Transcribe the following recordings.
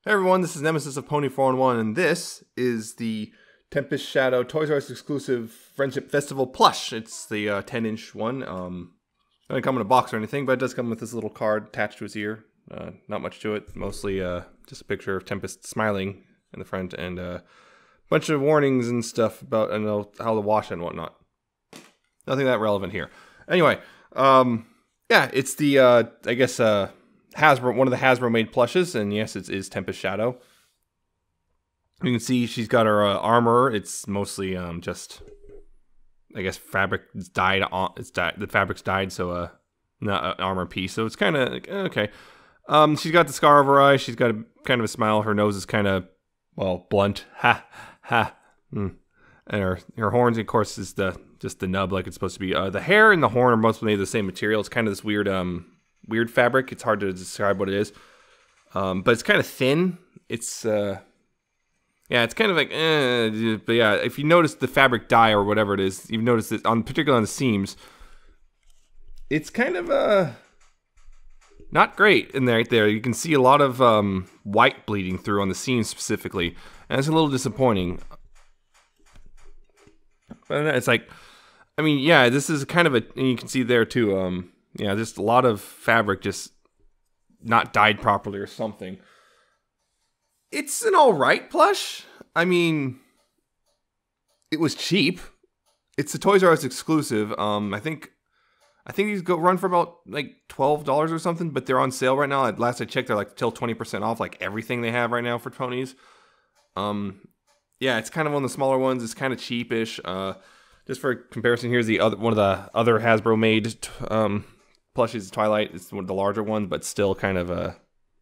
Hey everyone, this is Nemesis of Pony 4-in-1, and this is the Tempest Shadow Toys R Us exclusive Friendship Festival plush. It's the 10-inch one. Doesn't come in a box or anything, but it does come with this little card attached to his ear. Not much to it, mostly just a picture of Tempest smiling in the front and a bunch of warnings and stuff about how to wash and whatnot. Nothing that relevant here. Anyway, yeah, it's the I guess Hasbro, one of the Hasbro made plushes, and yes, it is Tempest Shadow. You can see she's got her armor. It's mostly just, I guess, fabric. It's dyed on. It's dyed. The fabric's dyed, so not an armor piece. So it's kind of like, okay. She's got the scar over her eye. She's got a kind of a smile. Her nose is kind of, well, blunt. Ha ha. And her horns, of course, is just the nub like it's supposed to be. The hair and the horn are mostly made of the same material. It's kind of this weird fabric. It's hard to describe what it is, but it's kind of thin. It's yeah, it's kind of like but yeah, if you notice the fabric dye or whatever it is, you've noticed it particularly on the seams. It's kind of not great in there. Right there, you can see a lot of white bleeding through on the seams specifically, and it's a little disappointing. But it's like, I mean, yeah, this is kind of and you can see there too. Yeah, just a lot of fabric just not dyed properly or something. It's an alright plush. I mean, it was cheap. It's a Toys R Us exclusive. I think these run for about like $12 or something, but they're on sale right now. At last I checked, they're like till 20% off, like everything they have right now for ponies. Yeah, it's kind of one of the smaller ones. It's kind of cheapish. Just for comparison, here's one of the other Hasbro made plushies. Twilight. It's one of the larger ones, but still kind of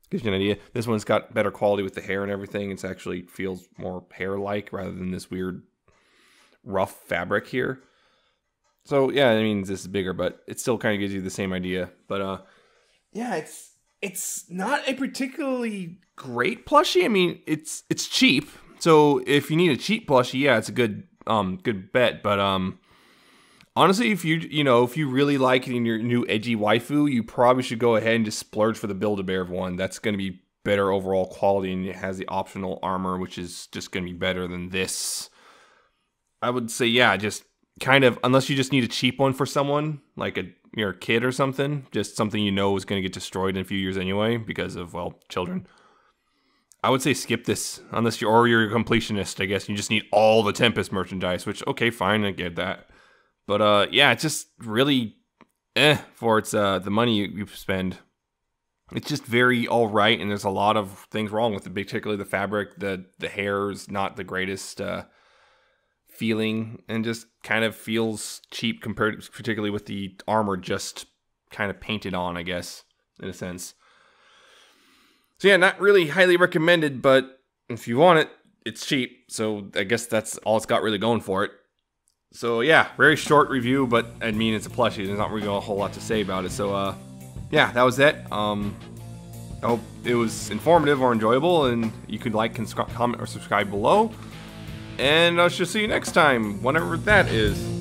gives you an idea. This one's got better quality with the hair and everything. It's actually feels more hair-like rather than this weird rough fabric here. So yeah, I mean, this is bigger, but it still kind of gives you the same idea. But yeah, it's not a particularly great plushie. I mean, it's cheap. So if you need a cheap plushie, yeah, it's a good bet. But honestly, if you really like it in your new edgy waifu, you probably should go ahead and just splurge for the Build-A-Bear one. That's going to be better overall quality, and it has the optional armor, which is just going to be better than this. I would say, yeah, just kind of, unless you just need a cheap one for someone, like you're a kid or something, just something you know is going to get destroyed in a few years anyway because of, well, children. I would say skip this, unless you're a completionist, I guess. You just need all the Tempest merchandise, which, okay, fine, I get that. But, yeah, it's just really for its the money you spend. It's just very alright, and there's a lot of things wrong with it, particularly the fabric. The hair is not the greatest feeling, and just kind of feels cheap compared, particularly with the armor just kind of painted on, I guess, in a sense. So yeah, not really highly recommended, but if you want it, it's cheap. So I guess that's all it's got really going for it. So yeah, very short review, but I mean, it's a plushie. There's not really a whole lot to say about it. So yeah, that was it. I hope it was informative or enjoyable, and you could like, comment, or subscribe below. And I shall see you next time, whenever that is.